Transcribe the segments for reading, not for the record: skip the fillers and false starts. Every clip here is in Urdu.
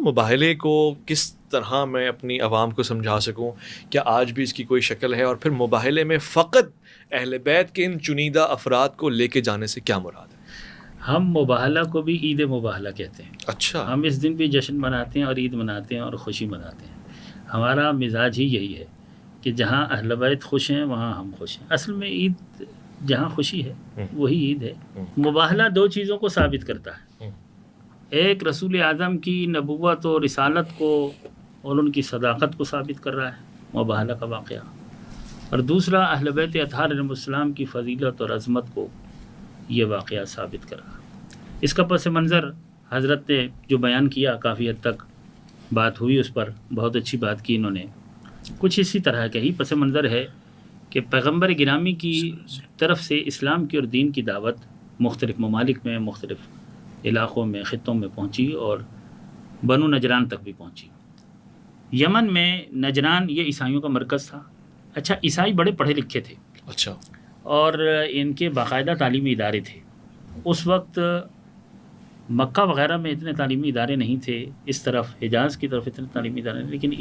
مباہلے کو کس طرح میں اپنی عوام کو سمجھا سکوں؟ کیا آج بھی اس کی کوئی شکل ہے؟ اور پھر مباہلے میں فقط اہل بیت کے ان چنیدہ افراد کو لے کے جانے سے کیا مراد ہے؟ ہم مباہلہ کو بھی عید مباہلہ کہتے ہیں. اچھا. ہم اس دن بھی جشن مناتے ہیں اور عید مناتے ہیں اور خوشی مناتے ہیں. ہمارا مزاج ہی یہی ہے کہ جہاں اہل بیت خوش ہیں وہاں ہم خوش ہیں. اصل میں عید جہاں خوشی ہے وہی عید ہے. مباہلہ دو چیزوں کو ثابت کرتا ہے. ایک رسول اعظم کی نبوت و رسالت کو اور ان کی صداقت کو ثابت کر رہا ہے مباہلہ کا واقعہ، اور دوسرا اہل بیت اطہار علیہم السلام کی فضیلت اور عظمت کو یہ واقعہ ثابت کر رہا ہے. اس کا پس منظر حضرت نے جو بیان کیا کافی حد تک بات ہوئی اس پر، بہت اچھی بات کی انہوں نے. کچھ اسی طرح کا ہی پس منظر ہے کہ پیغمبر گرامی کی طرف سے اسلام کی اور دین کی دعوت مختلف ممالک میں، مختلف علاقوں میں، خطوں میں پہنچی اور بنو نجران تک بھی پہنچی. یمن میں نجران یہ عیسائیوں کا مرکز تھا. اچھا، عیسائی بڑے پڑھے لکھے تھے. اچھا. اور ان کے باقاعدہ تعلیمی ادارے تھے. اس وقت مکہ وغیرہ میں اتنے تعلیمی ادارے نہیں تھے، اس طرف حجاز کی طرف اتنے تعلیمی ادارے نہیں، لیکن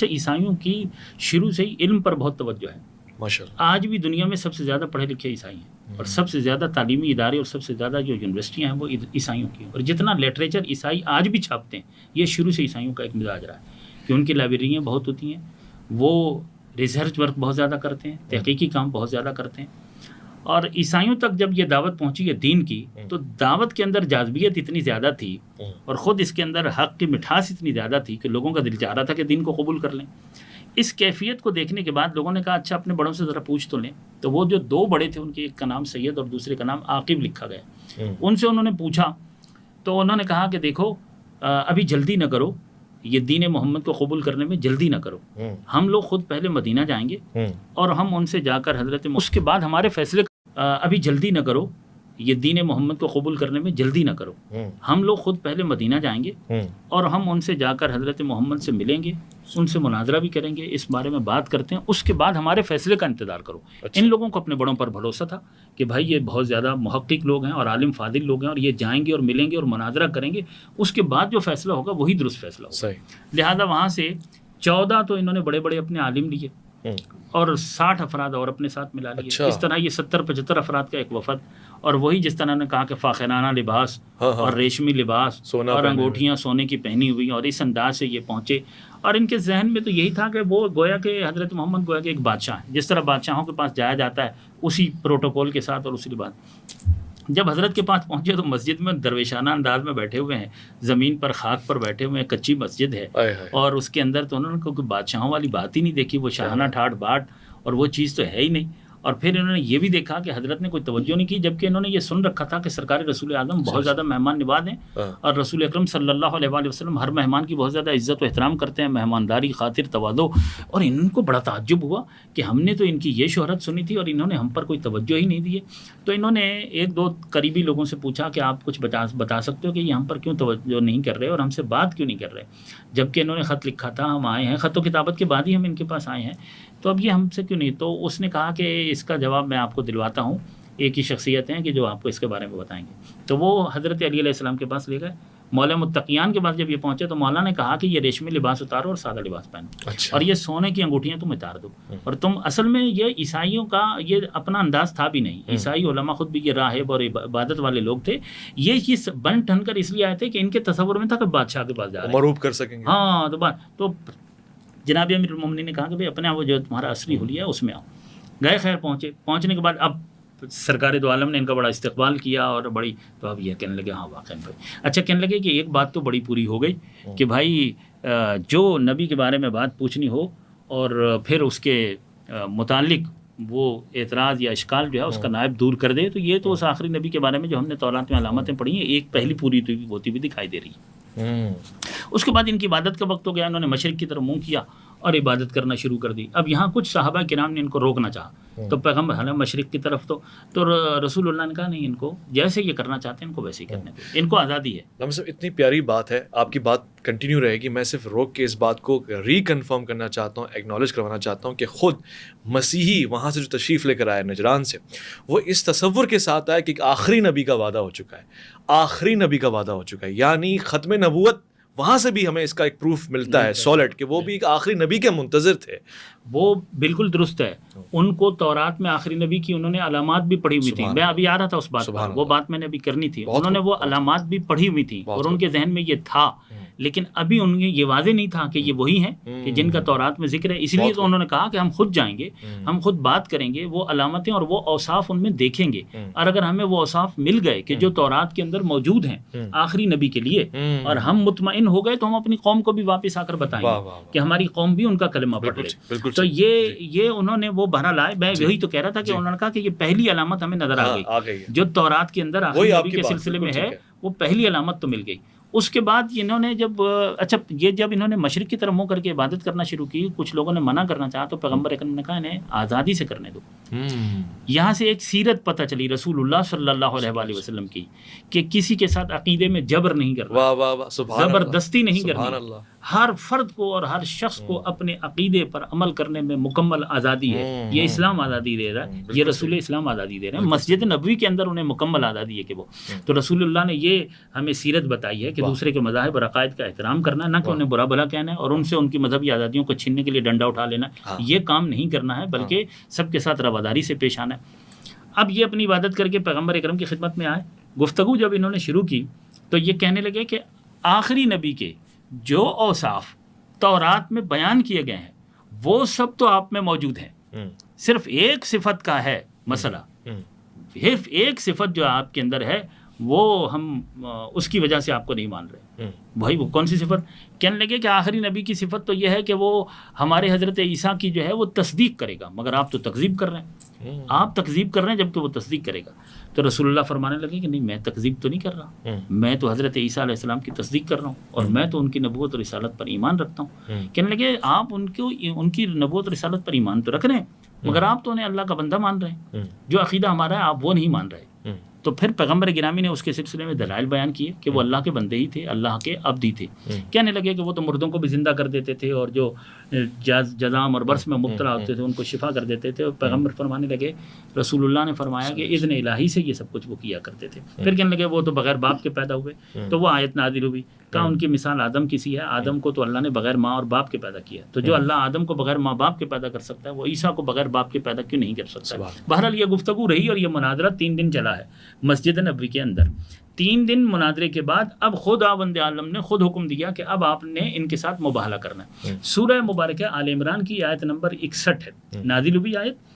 عیسائیوں کی شروع سے ہی علم پر بہت توجہ ہے. ماشاءاللہ. آج بھی دنیا میں سب سے زیادہ پڑھے لکھے عیسائی ہیں، اور سب سے زیادہ تعلیمی ادارے اور سب سے زیادہ جو یونیورسٹیاں ہیں وہ عیسائیوں کی ہیں. اور جتنا لٹریچر عیسائی آج بھی چھاپتے ہیں یہ شروع سے عیسائیوں کا ایک مزاج رہا ہے کہ ان کی لائبریریاں بہت ہوتی ہیں، وہ ریسرچ ورک بہت زیادہ کرتے ہیں، تحقیقی کام بہت زیادہ کرتے ہیں. اور عیسائیوں تک جب یہ دعوت پہنچی ہے دین کی، تو دعوت کے اندر جاذبیت اتنی زیادہ تھی اور خود اس کے اندر حق کی مٹھاس اتنی زیادہ تھی کہ لوگوں کا دل چاہ رہا تھا کہ دین کو قبول کر لیں. اس کیفیت کو دیکھنے کے بعد لوگوں نے کہا اچھا اپنے بڑوں سے ذرا پوچھ تو لیں. تو وہ جو دو بڑے تھے، ان کے ایک کا نام سید اور دوسرے کا نام عاقب لکھا گیا، ان سے انہوں نے پوچھا تو انہوں نے کہا کہ دیکھو ابھی جلدی نہ کرو، یہ دین محمد کو قبول کرنے میں جلدی نہ کرو. ہم لوگ خود پہلے مدینہ جائیں گے اور ہم ان سے جا کر اس کے بعد ہمارے فیصلے. ابھی جلدی نہ کرو، یہ دین محمد کو قبول کرنے میں جلدی نہ کرو. ہم لوگ خود پہلے مدینہ جائیں گے اور ہم ان سے جا کر حضرت محمد سے ملیں گے، ان سے مناظرہ بھی کریں گے، اس بارے میں بات کرتے ہیں، اس کے بعد ہمارے فیصلے کا انتظار کرو. ان لوگوں کو اپنے بڑوں پر بھروسہ تھا کہ بھائی یہ بہت زیادہ محقق لوگ ہیں اور عالم فاضل لوگ ہیں، اور یہ جائیں گے اور ملیں گے اور مناظرہ کریں گے، اس کے بعد جو فیصلہ ہوگا وہی درست فیصلہ ہوگا. لہذا وہاں سے 14 تو انہوں نے بڑے بڑے اپنے عالم لیے اور 60 افراد اور اپنے ساتھ ملا لیے. اس طرح یہ 70-75 افراد کا ایک وفد، اور وہی جس طرح نے کہا کہ فاخرانہ لباس اور ریشمی لباس اور انگوٹھیاں سونے کی پہنی ہوئی، اور اس انداز سے یہ پہنچے. اور ان کے ذہن میں تو یہی تھا کہ وہ گویا کہ حضرت محمد گویا کہ ایک بادشاہ ہے، جس طرح بادشاہوں کے پاس جایا جاتا ہے اسی پروٹوکول کے ساتھ اور اسی لباس. جب حضرت کے پاس پہنچے تو مسجد میں درویشانہ انداز میں بیٹھے ہوئے ہیں، زمین پر خاک پر بیٹھے ہوئے ہیں، کچی مسجد ہے، اور اس کے اندر تو انہوں نے کوئی بادشاہوں والی بات ہی نہیں دیکھی، وہ شاہانہ ٹھاٹ باٹ اور وہ چیز تو ہے ہی نہیں. اور پھر انہوں نے یہ بھی دیکھا کہ حضرت نے کوئی توجہ نہیں کی، جبکہ انہوں نے یہ سن رکھا تھا کہ سرکار رسول اعظم بہت زیادہ مہمان نواز ہیں، اور رسول اکرم صلی اللہ علیہ وآلہ وسلم ہر مہمان کی بہت زیادہ عزت و احترام کرتے ہیں، مہمانداری، خاطر، تواضع. اور ان کو بڑا تعجب ہوا کہ ہم نے تو ان کی یہ شہرت سنی تھی اور انہوں نے ہم پر کوئی توجہ ہی نہیں دی ہے. تو انہوں نے ایک دو قریبی لوگوں سے پوچھا کہ آپ کچھ بتا سکتے ہو کہ یہ ہم پر کیوں توجہ نہیں کر رہے اور ہم سے بات کیوں نہیں کر رہے، جبکہ انہوں نے خط لکھا تھا، ہم آئے ہیں، خط و کتابت کے بعد ہی ہم ان کے پاس آئے ہیں، تو اب یہ ہم سے کیوں نہیں. تو اس نے کہا کہ اس کا جواب میں آپ کو دلواتا ہوں، ایک ہی شخصیت ہیں کہ جو آپ کو اس کے بارے میں بتائیں گے. تو وہ حضرت علی علیہ السلام کے پاس لے گئے. مولا متقیان کے پاس جب یہ پہنچے تو مولا نے کہا کہ یہ ریشمی لباس اتارو اور سادہ لباس پہنو، اور یہ سونے کی انگوٹھیاں تم اتار دو. اور تم اصل میں یہ عیسائیوں کا یہ اپنا انداز تھا بھی نہیں، عیسائی علماء خود بھی یہ راہب اور عبادت والے لوگ تھے. یہ چیز بن ٹھن کر اس لیے آئے تھے کہ ان کے تصور میں تھا کہ بادشاہ کے پاس جا رہے ہیں، معروف کر سکیں گے. ہاں تو جناب امیر المومنین نے کہا کہ بھائی اپنے وہ جو تمہارا اصلی حلیہ ہے اس میں آؤ. گئے، خیر پہنچنے کے بعد اب سرکار دو عالم نے ان کا بڑا استقبال کیا اور بڑی، تو اب یہ کہنے لگے ہاں واقعی بھائی اچھا، کہنے لگے کہ ایک بات تو بڑی پوری ہو گئی کہ بھائی جو نبی کے بارے میں بات پوچھنی ہو اور پھر اس کے متعلق وہ اعتراض یا اشکال جو ہے اس کا نائب دور کر دے، تو یہ تو اس آخری نبی کے بارے میں جو ہم نے تورات میں علامتیں پڑھی ہیں ایک پہلی پوری ہوتی بھی دکھائی دے رہی ہے. اس کے بعد ان کی عبادت کا وقت ہو گیا، انہوں نے مشرق کی طرف منہ کیا اور عبادت کرنا شروع کر دی. اب یہاں کچھ صحابہ کرام نے ان کو روکنا چاہا، تو پیغمبر حالانکہ مشرق کی طرف تو رسول اللہ نے کہا نہیں، ان کو جیسے یہ کرنا چاہتے ہیں ان کو ویسے ہی کرنے دو، ان کو آزادی ہے. صاحب اتنی پیاری بات ہے، آپ کی بات کنٹینیو رہے گی. میں صرف روک کے اس بات کو ریکنفرم کرنا چاہتا ہوں، ایکنالج کروانا چاہتا ہوں کہ خود مسیحی وہاں سے جو تشریف لے کر آئے نجران سے، وہ اس تصور کے ساتھ آئے کہ ایک آخری نبی کا وعدہ ہو چکا ہے، آخری نبی کا وعدہ ہو چکا ہے، یعنی ختم نبوت وہاں سے بھی ہمیں اس کا ایک پروف ملتا ہے سالڈ کہ وہ بھی ایک آخری نبی کے منتظر تھے. وہ بالکل درست ہے. ان کو تورات میں آخری نبی کی انہوں نے علامات بھی پڑھی ہوئی تھی. میں ابھی آ رہا تھا اس بات پر, وہ بات میں نے ابھی کرنی تھی. انہوں نے وہ علامات بھی پڑھی ہوئی تھی اور ان کے ذہن میں یہ تھا, لیکن ابھی ان کے یہ واضح نہیں تھا کہ یہ وہی ہیں کہ جن کا تورات میں ذکر ہے. اس لیے تو انہوں نے کہا کہ ہم خود جائیں گے, ہم خود بات کریں گے, وہ علامتیں اور وہ اوصاف ان میں دیکھیں گے, اور اگر ہمیں وہ اوصاف مل گئے کہ جو تورات کے اندر موجود ہیں آخری نبی کے لیے, اور ہم مطمئن ہو گئے, تو ہم اپنی قوم کو بھی واپس آ کر بتائیں گے کہ ہماری قوم بھی ان کا کلمہ پڑھ لے. تو یہ انہوں نے وہ بہرحال لائے. میں وہی تو کہہ رہا تھا کہ انہوں نے کہا کہ یہ پہلی علامت ہمیں نظر آ گئی جو تورات کے اندر آخری نبی کے سلسلے میں ہے, وہ پہلی علامت تو مل گئی. اس کے بعد انہوں نے جب انہوں نے مشرق کی طرف منہ کر کے عبادت کرنا شروع کی, کچھ لوگوں نے منع کرنا چاہا, تو پیغمبر اکرم نے کہا انہیں آزادی سے کرنے دو. یہاں سے ایک سیرت پتہ چلی رسول اللہ صلی اللہ علیہ وآلہ وسلم کی, کہ کسی کے ساتھ عقیدے میں جبر نہیں کرنا, زبردستی نہیں کرنی. ہر فرد کو اور ہر شخص کو اپنے عقیدے پر عمل کرنے میں مکمل آزادی ہے. یہ اسلام آزادی دے رہا ہے, یہ رسول اسلام آزادی دے رہے ہیں. مسجد نبوی کے اندر انہیں مکمل آزادی ہے کہ وہ, تو رسول اللہ نے یہ ہمیں سیرت بتائی ہے کہ دوسرے کے مذاہب اور عقائد کا احترام کرنا ہے, نہ کہ انہیں برا بھلا کہنا ہے اور ان سے ان کی مذہبی آزادیوں کو چھیننے کے لیے ڈنڈا اٹھا لینا ہے. یہ کام نہیں کرنا ہے, بلکہ سب کے ساتھ رواداری سے پیش آنا ہے. اب یہ اپنی عبادت کر کے پیغمبر اکرم کی خدمت میں آئے. گفتگو جب انہوں نے شروع کی تو یہ کہنے لگے کہ آخری نبی کے جو اوصاف تورات میں بیان کیے گئے ہیں وہ سب تو آپ میں موجود ہیں, صرف ایک صفت کا ہے مسئلہ, صرف ایک صفت جو آپ کے اندر ہے وہ ہم اس کی وجہ سے آپ کو نہیں مان رہے. بھائی وہ کون سی صفت؟ کہنے لگے کہ آخری نبی کی صفت تو یہ ہے کہ وہ ہمارے حضرت عیسیٰ کی جو ہے وہ تصدیق کرے گا, مگر آپ تو تکذیب کر رہے ہیں, آپ تکذیب کر رہے ہیں جبکہ وہ تصدیق کرے گا. تو رسول اللہ فرمانے لگے کہ نہیں, میں تکذیب تو نہیں کر رہا, میں تو حضرت عیسیٰ علیہ السلام کی تصدیق کر رہا ہوں, اور میں تو ان کی نبوت اور رسالت پر ایمان رکھتا ہوں. کہنے لگے آپ ان کی نبوت اور رسالت پر ایمان تو رکھ رہے ہیں, مگر آپ تو انہیں اللہ کا بندہ مان رہے ہیں, جو عقیدہ ہمارا ہے آپ وہ نہیں مان رہے. تو پھر پیغمبر گرامی نے اس کے سلسلے میں دلائل بیان کیے کہ وہ اللہ کے بندے ہی تھے, اللہ کے عبد ہی تھے. کہنے لگے کہ وہ تو مردوں کو بھی زندہ کر دیتے تھے, اور جو جزام اور برس میں مبتلا ہوتے تھے ان کو شفا کر دیتے تھے. اور پیغمبر فرمانے لگے رسول اللہ نے فرمایا کہ اذن الہی سے یہ سب کچھ وہ کیا کرتے تھے. پھر کہنے لگے وہ تو بغیر باپ کے پیدا ہوئے, تو وہ آیت نازل ہوئی, کہا ان کی مثال آدم کی سی ہے, آدم کو تو اللہ نے بغیر ماں اور باپ کے پیدا کیا, تو جو اللہ آدم کو بغیر ماں باپ کے پیدا کر سکتا ہے وہ عیسیٰ کو بغیر باپ کے پیدا کیوں نہیں کر سکتا. بہرحال یہ گفتگو رہی اور یہ مناظرہ 3 دن چلا ہے مسجد نبوی کے اندر. 3 دن مناظرے کے بعد اب خود آوند عالم نے خود حکم دیا کہ اب آپ نے ان کے ساتھ مباہلہ کرنا ہے. سورہ مبارکہ آل عمران کی آیت نمبر 61 ہے, نازل ہوئی آیت.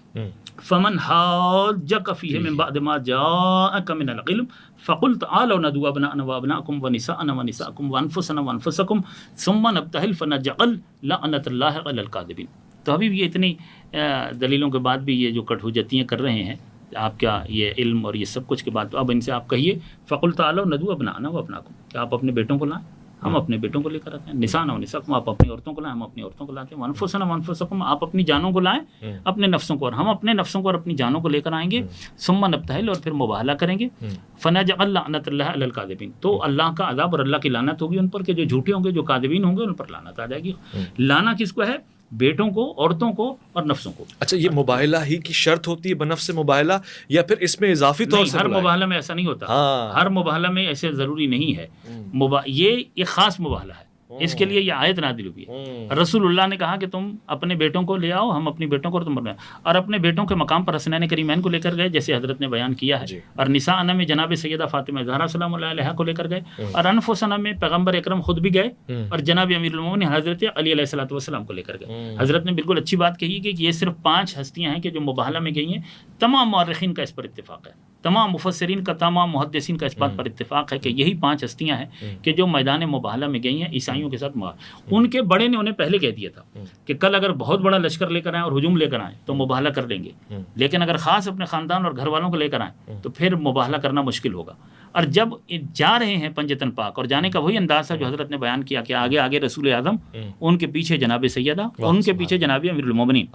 فمن حاجک فیہ من بعد ما جاءک من العلم فقل تعالوا ندعو ابناءنا وابناءکم ونساءنا ونساءکم وانفسنا وانفسکم ثم نبتہل فنجعل لعنۃ اللہ علی الکاذبین. تو ابھی یہ اتنی دلیلوں کے بعد بھی یہ جو کٹ حجتیاں کر رہے ہیں آپ کا یہ علم اور یہ سب کچھ کے بعد, تو اب ان سے آپ کہیے فقل تعالوا ندعو ابناءنا وابناءکم, کہ آپ اپنے بیٹوں کو لائیں, ہم اپنے بیٹوں کو لے کر آتے ہیں. نساءنا ونساءکم, آپ اپنی عورتوں کو لائیں, ہم اپنی عورتوں کو لاتے ہیں. وانفسنا وانفسکم, آپ اپنی جانوں کو لائیں, اپنے نفسوں کو, اور ہم اپنے نفسوں کو اور اپنی جانوں کو لے کر آئیں گے. ثم نبتہل, اور پھر مباہلہ کریں گے. فنجعل لعنۃ اللہ علی الکاذبین, تو اللہ کا عذاب اور اللہ کی لعنت ہوگی ان پر کہ جو جھوٹے ہوں گے, جو کاذبین ہوں گے ان پر لعنت آ جائے گی. لانا کس کو ہے؟ بیٹوں کو, عورتوں کو اور نفسوں کو. اچھا, یہ مباہلہ ہی کی شرط ہوتی ہے بنفس مباہلہ, یا پھر اس میں اضافی طور سے؟ ہر مباہلہ میں ایسا نہیں ہوتا, ہر مباہلہ میں ایسے ضروری نہیں ہے. یہ ایک خاص مباہلہ ہے, اس کے لیے یہ آیت نازل ہوئی ہے. رسول اللہ نے کہا کہ تم اپنے بیٹوں کو لے آؤ, ہم اپنی بیٹوں کو, اور اپنے بیٹوں کے مقام پر حسنین کریمین کو لے کر گئے جیسے حضرت نے بیان کیا ہے. اور نساءنا میں جناب سیدہ فاطمہ زہرا سلام اللہ علیہا کو لے کر گئے. اور انفسنا میں پیغمبر اکرم خود بھی گئے, اور جناب امیر المومنین حضرت علی علیہ الصلوۃ والسلام کو لے کر گئے. حضرت نے بالکل اچھی بات کہی کہ یہ صرف 5 ہستیاں ہیں کہ جو مباہلہ میں گئی ہیں. تمام مورخین کا اس پر اتفاق ہے, تمام مفسرین کا, تمام محدثین کا اس بات پر اتفاق ہے کہ یہی 5 ہستیاں ہیں کہ جو میدان مباہلہ میں گئی ہیں عیسائیوں کے ساتھ. ان کے بڑے نے انہیں پہلے کہہ دیا تھا کہ کل اگر بہت بڑا لشکر لے کر آئیں اور ہجوم لے کر آئیں تو مباہلہ کر لیں گے, لیکن اگر خاص اپنے خاندان اور گھر والوں کو لے کر آئیں تو پھر مباہلہ کرنا مشکل ہوگا. اور جب جا رہے ہیں پنجتن پاک, اور جانے کا وہی انداز تھا جو حضرت نے بیان کیا کہ آگے آگے رسول اعظم, ان کے پیچھے جناب سیدہ, ان کے پیچھے جناب امیر المومنین.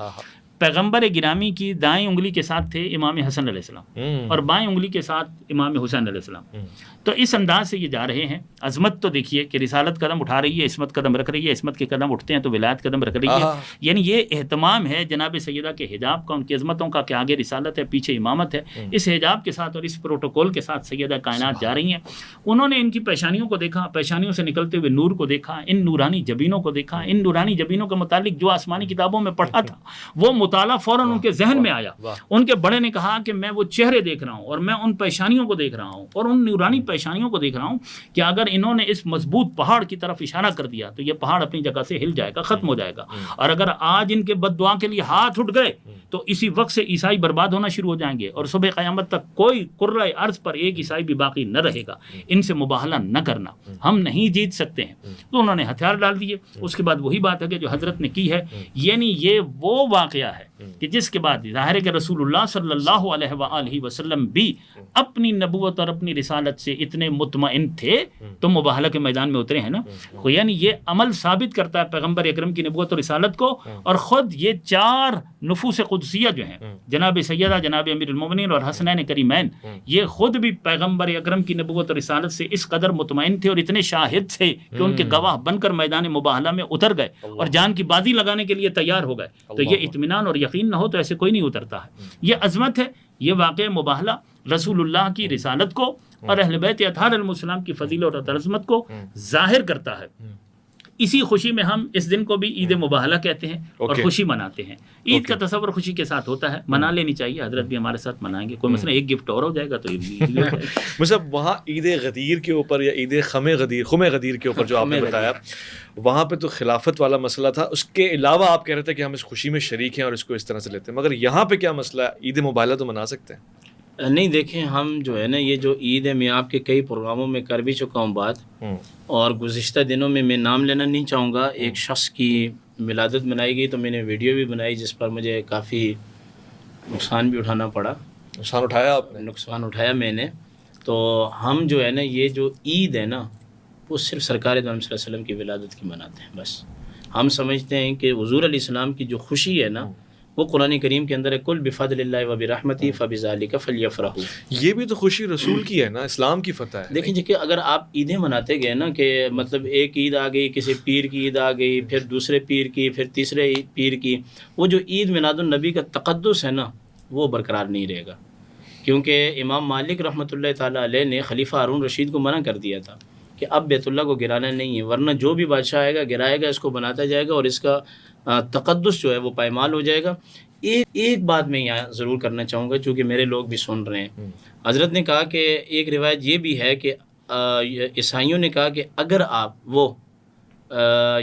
پیغمبر گرامی کی دائیں انگلی کے ساتھ تھے امام حسن علیہ السلام اور بائیں انگلی کے ساتھ امام حسین علیہ السلام. تو اس انداز سے یہ جا رہے ہیں. عظمت تو دیکھیے کہ رسالت قدم اٹھا رہی ہے، عصمت قدم رکھ رہی ہے، عصمت کے قدم اٹھتے ہیں تو ولایت قدم رکھ رہی ہے. یعنی یہ اہتمام ہے جناب سیدہ کے حجاب کا، ان کی عظمتوں کا، کہ آگے رسالت ہے پیچھے امامت ہے. اس حجاب کے ساتھ اور اس پروٹوکول کے ساتھ سیدہ کائنات جا رہی ہیں. انہوں نے ان کی پیشانیوں کو دیکھا، پیشانیوں سے نکلتے ہوئے نور کو دیکھا، ان نورانی جبینوں کو دیکھا. ان نورانی جبینوں کے متعلق جو آسمانی کتابوں میں پڑھا تھا وہ مطالعہ فوراً ان کے ذہن میں آیا. ان کے بڑے نے کہا کہ میں وہ چہرے دیکھ رہا ہوں اور میں ان پیشانیوں کو دیکھ رہا ہوں اور ان نورانی پیشانیوں کو دیکھ رہا ہوں کہ اگر انہوں نے اس مضبوط پہاڑ کی طرف اشارہ کر دیا تو یہ پہاڑ اپنی جگہ سے ہل جائے گا، ختم ہو جائے گا. اور اگر آج ان کے بد دعا کے لیے ہاتھ اٹھ گئے تو اسی وقت سے عیسائی برباد ہونا شروع ہو جائیں گے اور صبح قیامت تک کوئی کرۂ ارض پر ایک عیسائی بھی باقی نہ رہے گا. ان سے مباہلہ نہ کرنا، ہم نہیں جیت سکتے ہیں. تو انہوں نے ہتھیار ڈال دیے. اس کے بعد وہی بات ہے کہ جو حضرت نے کی ہے، یعنی یہ وہ واقعہ ہے کہ جس کے بعد ظاہر ہے کہ رسول اللہ صلی اللہ علیہ وآلہ وسلم بھی اپنی نبوت اور اپنی رسالت سے اتنے مطمئن تھے تو مباہلہ کے میدان میں اترے ہیں نا. یعنی یہ عمل ثابت کرتا ہے پیغمبر اکرم کی نبوت اور رسالت کو. اور خود یہ 4 نفوس قدسیہ جو ہیں، جناب سیدہ، جناب امیر المومنین اور حسنین کریمین، یہ خود بھی پیغمبر اکرم کی نبوت اور رسالت سے اس قدر مطمئن تھے اور اتنے شاہد تھے کہ ان کے گواہ بن کر میدان مباہلہ میں اتر گئے اور جان کی بازی لگانے کے لیے تیار ہو گئے. تو یہ اطمینان اور یقین نہ ہو تو ایسے کوئی نہیں اترتا ہے. یہ عظمت ہے، یہ واقع مباہلہ رسول اللہ کی رسالت کو اور اہل بیت اطہار علیہم السلام کی فضیلت اور عظمت کو ظاہر کرتا ہے. اسی خوشی میں ہم اس دن کو بھی عید مباہلہ کہتے ہیں اور خوشی مناتے ہیں. عید کا تصور خوشی کے ساتھ ہوتا ہے، منا لینی چاہیے. حضرت بھی ہمارے ساتھ منائیں گے. کوئی مثلا ایک گفٹ اور ہو جائے گا تو مطلب وہاں عید غدیر کے اوپر یا عید خم غدیر کے اوپر جو آپ نے بتایا، وہاں پہ تو خلافت والا مسئلہ تھا. اس کے علاوہ آپ کہہ رہے تھے کہ ہم اس خوشی میں شریک ہیں اور اس کو اس طرح سے لیتے ہیں. مگر یہاں پہ کیا مسئلہ ہے؟ عید مباہلہ تو منا سکتے ہیں. نہیں دیکھیں، ہم جو ہے نا یہ جو عید ہے، میں آپ کے کئی پروگراموں میں کر بھی چکا ہوں بات، اور گزشتہ دنوں میں نام لینا نہیں چاہوں گا. ایک شخص کی ولادت منائی گئی تو میں نے ویڈیو بھی بنائی جس پر مجھے کافی نقصان بھی اٹھانا پڑا. نقصان اٹھایا آپ نے؟ نقصان اٹھایا میں نے. تو ہم جو ہے نا یہ جو عید ہے نا وہ صرف سرکار دو عالم صلی اللہ علیہ وسلم کی ولادت کی مناتے ہیں. بس ہم سمجھتے ہیں کہ حضور علیہ السلام کی جو خوشی ہے نا وہ قرآن کریم کے اندر ہے، کل بفضل اللہ و برحمتہ فبذلک فلیفرحوا. یہ بھی تو خوشی رسول کی ہے نا، اسلام کی فتح ہے. دیکھیں جی کہ اگر آپ عیدیں مناتے گئے نا کہ مطلب ایک عید آ گئی، کسی پیر کی عید آ گئی، پھر دوسرے پیر کی، پھر تیسرے پیر کی، وہ جو عید میلاد النبی کا تقدس ہے نا وہ برقرار نہیں رہے گا. کیونکہ امام مالک رحمۃ اللہ تعالیٰ علیہ نے خلیفہ ہارون رشید کو منع کر دیا تھا کہ اب بیت اللہ کو گرانا نہیں ہے، ورنہ جو بھی بادشاہ آئے گا گرائے گا، اس کو بناتا جائے گا اور اس کا تقدس جو ہے وہ پائمال ہو جائے گا. ایک بات میں یہاں ضرور کرنا چاہوں گا چونکہ میرے لوگ بھی سن رہے ہیں. حضرت نے کہا کہ ایک روایت یہ بھی ہے کہ عیسائیوں نے کہا کہ اگر آپ وہ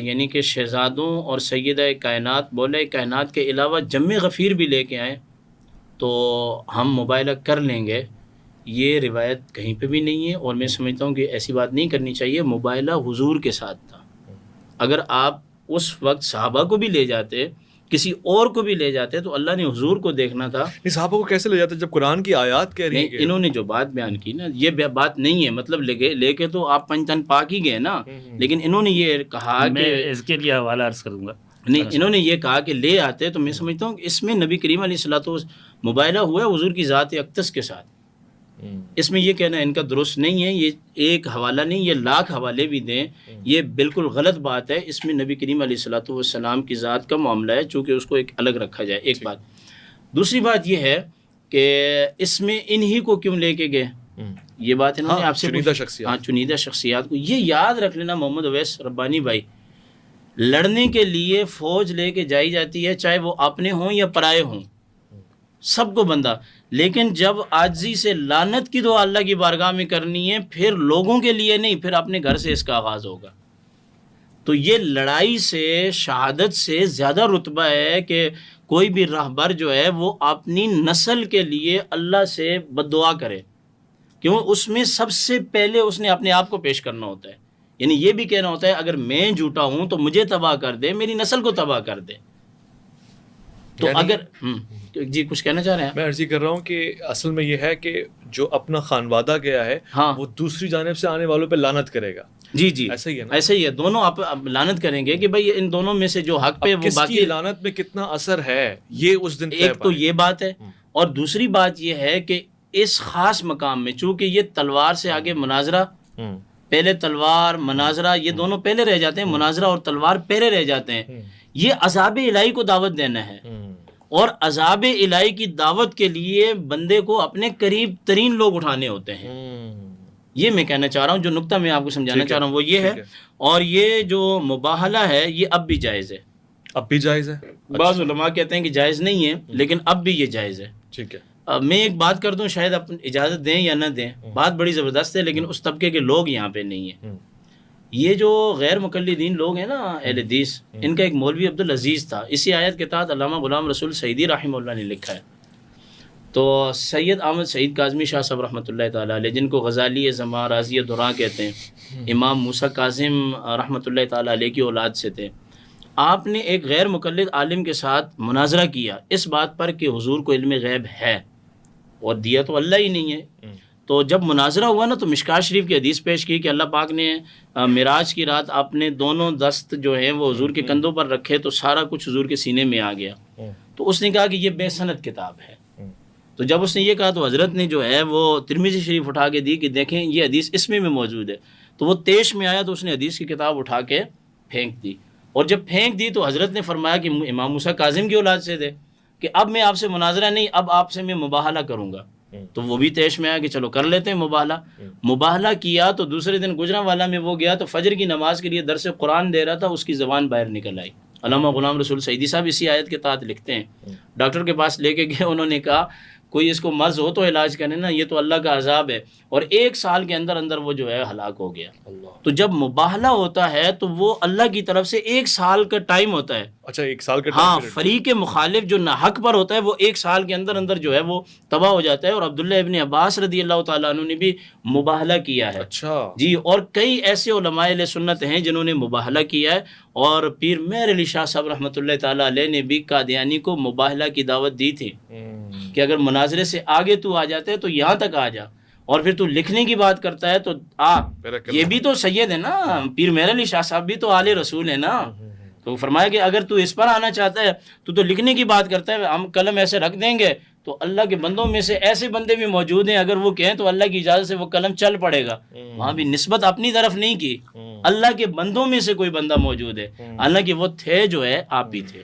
یعنی کہ شہزادوں اور سیدہ کائنات بولے کائنات کے علاوہ جم غفیر بھی لے کے آئیں تو ہم مباہلہ کر لیں گے. یہ روایت کہیں پہ بھی نہیں ہے اور میں سمجھتا ہوں کہ ایسی بات نہیں کرنی چاہیے. مباہلہ حضور کے ساتھ تھا. اگر آپ اس وقت صحابہ کو بھی لے جاتے، کسی اور کو بھی لے جاتے تو اللہ نے حضور کو دیکھنا تھا. صحابہ کو کیسے لے جاتے جب قرآن کی آیات کہہ رہی ہے؟ انہوں نے جو بات بیان کی نا یہ بات نہیں ہے، مطلب لے کے تو آپ پنجتن پاک ہی گئے نا، لیکن انہوں نے یہ کہا کہ اس کے لیے حوالہ عرض کروں گا. نہیں، انہوں نے یہ کہا کہ لے آتے تو میں سمجھتا ہوں کہ اس میں نبی کریم علیہ الصلوۃ والسلام مباہلہ ہوا ہے حضور کی ذات اقدس کے ساتھ. اس میں یہ کہنا ان کا درست نہیں ہے. یہ ایک حوالہ نہیں، یہ لاکھ حوالے بھی دیں، یہ بالکل غلط بات ہے. اس میں نبی کریم علیہ الصلوۃ والسلام کی ذات کا معاملہ ہے، چونکہ اس کو ایک الگ رکھا جائے. ایک بات. دوسری بات یہ ہے کہ اس میں انہی کو کیوں لے کے گئے، یہ بات انہوں نے آپ سے چنیدہ شخصیات کو. یہ یاد رکھ لینا محمد اویس ربانی بھائی، لڑنے کے لیے فوج لے کے جائی جاتی ہے، چاہے وہ اپنے ہوں یا پرائے ہوں، سب کو بندہ. لیکن جب عاجزی سے لعنت کی دعا اللہ کی بارگاہ میں کرنی ہے، پھر لوگوں کے لیے نہیں، پھر اپنے گھر سے اس کا آغاز ہوگا. تو یہ لڑائی سے، شہادت سے زیادہ رتبہ ہے کہ کوئی بھی راہبر جو ہے وہ اپنی نسل کے لیے اللہ سے بد دعا کرے. کیوں؟ اس میں سب سے پہلے اس نے اپنے آپ کو پیش کرنا ہوتا ہے. یعنی یہ بھی کہنا ہوتا ہے اگر میں جھوٹا ہوں تو مجھے تباہ کر دے، میری نسل کو تباہ کر دے. تو اگر جی کچھ کہنا چاہ رہے ہیں؟ میں عرضی کر رہا ہوں کہ اصل میں یہ ہے کہ جو اپنا خانوادہ گیا ہے وہ دوسری جانب سے آنے والوں پہ لعنت کرے گا. جی جی ایسا ہی ہے نا؟ ایسے ہی ہے، دونوں آپ لعنت کریں گے کہ بھائی ان دونوں میں سے جو حق پہ اب وہ کس باقی کی لعنت میں کتنا اثر ہے یہ اس دن طے ایک تو پائے۔ یہ بات ہے، اور دوسری بات یہ ہے کہ اس خاص مقام میں چونکہ یہ تلوار سے آگے مناظرہ، ہوں، پہلے تلوار مناظرہ یہ دونوں پہلے رہ جاتے ہیں، مناظرہ اور تلوار پہلے رہ جاتے ہیں، یہ عذاب الہی کو دعوت دینا ہے، ہوں، اور عذاب الہی کی دعوت کے لیے بندے کو اپنے قریب ترین لوگ اٹھانے ہوتے ہیں۔ ہوں، یہ میں کہنا چاہ رہا ہوں، جو نقطہ میں آپ کو سمجھانا ٹھیک ہے، چاہ رہا ہوں وہ یہ ہے، ٹھیک ہے۔ اور یہ جو مباہلہ ہے یہ اب بھی جائز ہے۔ اب بھی جائز ہے؟ بعض علماء کہتے ہیں کہ جائز نہیں ہے، لیکن اب بھی یہ جائز ہے۔ ٹھیک ہے۔ میں ایک بات کر دوں، شاید اجازت دیں یا نہ دیں، بات بڑی زبردست ہے، لیکن اس طبقے کے لوگ یہاں پہ نہیں ہیں۔ یہ جو غیر مقلدین لوگ ہیں نا اہل حدیث، ان کا ایک مولوی عبدالعزیز تھا، اسی آیت کے تحت علامہ غلام رسول سعیدی رحمہ اللہ نے لکھا ہے۔ تو سید احمد سعید کاظمی شاہ صاحب رحمۃ اللہ تعالیٰ علیہ، جن کو غزالی زماں راضی دراں کہتے ہیں، امام موسیٰ کاظم رحمۃ اللہ تعالیٰ علیہ کی اولاد سے تھے، آپ نے ایک غیر مقلد عالم کے ساتھ مناظرہ کیا اس بات پر کہ حضور کو علم غیب ہے، اور دیا تو اللہ ہی نہیں ہے۔ تو جب مناظرہ ہوا نا تو مشکات شریف کی حدیث پیش کی کہ اللہ پاک نے معراج کی رات اپنے دونوں دست جو ہیں وہ حضور کے کندھوں پر رکھے تو سارا کچھ حضور کے سینے میں آ گیا۔ تو اس نے کہا کہ یہ بے سند کتاب ہے۔ تو جب اس نے یہ کہا تو حضرت نے جو ہے وہ ترمذی شریف اٹھا کے دی کہ دیکھیں یہ حدیث اس میں موجود ہے۔ تو وہ تیش میں آیا تو اس نے حدیث کی کتاب اٹھا کے پھینک دی، اور جب پھینک دی تو حضرت نے فرمایا کہ امام موسیٰ کاظم کی اولاد سے تھے کہ اب میں آپ سے مناظرہ نہیں، اب آپ سے میں مباہلہ کروں گا۔ تو وہ بھی تیش میں آیا کہ چلو کر لیتے ہیں مباہلہ۔ مباہلہ کیا تو دوسرے دن گجرانوالہ میں وہ گیا تو فجر کی نماز کے لیے درس قرآن دے رہا تھا، اس کی زبان باہر نکل آئی۔ علامہ غلام رسول سعیدی صاحب اسی آیت کے تحت لکھتے ہیں، ڈاکٹر کے پاس لے کے گئے، انہوں نے کہا کوئی اس کو مرض ہو تو علاج کرے نا، یہ تو اللہ کا عذاب ہے، اور 1 سال کے اندر اندر وہ جو ہے ہلاک ہو گیا۔ تو جب مباہلہ ہوتا ہے تو وہ اللہ کی طرف سے 1 سال کا ٹائم ہوتا ہے۔ اچھا، 1 سال کا ہاں، time period۔ فریق مخالف جو ناحق پر ہوتا ہے وہ 1 سال کے اندر اندر جو ہے وہ تباہ ہو جاتا ہے، اور عبداللہ ابن عباس رضی اللہ تعالیٰ عنہ نے بھی مباہلہ کیا ہے۔ اچھا جی، اور کئی ایسے علماء اہل سنت ہیں جنہوں نے مباہلہ کیا ہے، اور پیر مہر علی شاہ صاحب رحمۃ اللہ تعالیٰ علیہ نے بھی قادیانی کو مباہلہ کی دعوت دی تھی کہ اگر مناظرے سے آگے تو آ جاتے تو یہاں تک آ جا، اور پھر تو لکھنے کی بات کرتا ہے تو یہ بھی تو سید ہے نا، پیر مہر علی شاہ صاحب بھی تو آل رسول ہے نا۔ تو فرمایا کہ اگر تو اس پر آنا چاہتا ہے تو لکھنے کی بات کرتا ہے، ہم قلم ایسے رکھ دیں گے تو اللہ کے بندوں میں سے ایسے بندے بھی موجود ہیں، اگر وہ کہیں تو اللہ کی اجازت سے وہ قلم چل پڑے گا۔ وہاں بھی نسبت اپنی طرف نہیں کی، اللہ کے بندوں میں سے کوئی بندہ موجود ہے، حالانکہ وہ تھے جو ہے آپ بھی تھے۔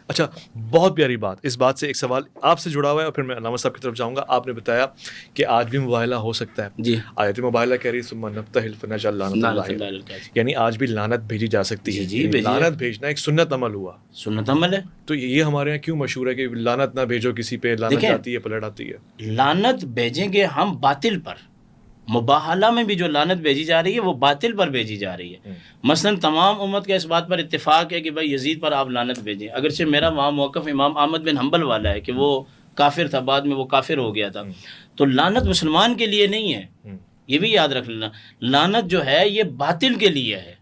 اچھا، بہت پیاری بات۔ اس بات سے ایک سوال آپ سے جڑا ہوا ہے اور پھر میں علامہ صاحب کی طرف جاؤں گا۔ آپ نے بتایا کہ آج بھی مباہلہ ہو سکتا ہے، جی، آیت مباہلہ کہہ رہی ثم نبتہل فنجعل لعنت اللہ علیہ، یعنی آج بھی لعنت بھیجی جا سکتی ہے۔ جی، بھیجی لعنت بھیجنا ایک سنت عمل ہوا، سنت عمل ہے۔ تو یہ ہمارے یہاں کیوں مشہور ہے کہ لعنت نہ بھیجو کسی پہ، لعنت دیکھیں، جاتی ہے پلٹ آتی ہے۔ لعنت بھیجیں گے ہم باطل پر، مباہلہ میں بھی جو لعنت بھیجی جا رہی ہے وہ باطل پر بھیجی جا رہی ہے۔ مثلا تمام امت کا اس بات پر اتفاق ہے کہ بھائی یزید پر آپ لعنت بھیجیں، اگرچہ میرا وہاں موقف امام احمد بن حنبل والا ہے کہ وہ کافر تھا، بعد میں وہ کافر ہو گیا تھا۔ تو لعنت مسلمان کے لیے نہیں ہے، یہ بھی یاد رکھ لینا، لعنت جو ہے یہ باطل کے لیے ہے۔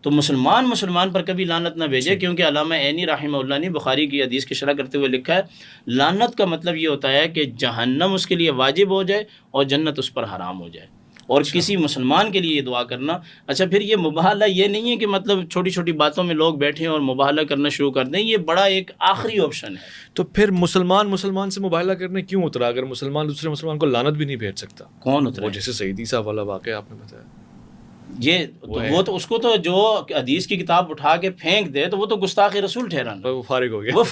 تو مسلمان پر کبھی لعنت نہ بھیجے، کیونکہ علامہ عینی رحمہ اللہ نے بخاری کی حدیث کی شرح کرتے ہوئے لکھا ہے لعنت کا مطلب یہ ہوتا ہے کہ جہنم اس کے لیے واجب ہو جائے اور جنت اس پر حرام ہو جائے، اور کسی مسلمان کے لیے یہ دعا کرنا۔ اچھا، پھر یہ مباہلہ یہ نہیں ہے کہ مطلب چھوٹی چھوٹی باتوں میں لوگ بیٹھیں اور مباہلہ کرنا شروع کر دیں، یہ بڑا ایک آخری آپشن ہے۔ تو پھر مسلمان سے مباہلہ کرنے کیوں اترا اگر مسلمان دوسرے مسلمان کو لعنت بھی نہیں بھیج سکتا؟ کون اترا وہ جیسے سعیدی صاحب والا واقعہ آپ نے بتایا، یہ وہ تو اس کو تو جو حدیث کی کتاب اٹھا کے پھینک دے تو وہ تو گستاخ رسول ٹھہرانا، وہ فارغ ہو گیا۔ وہ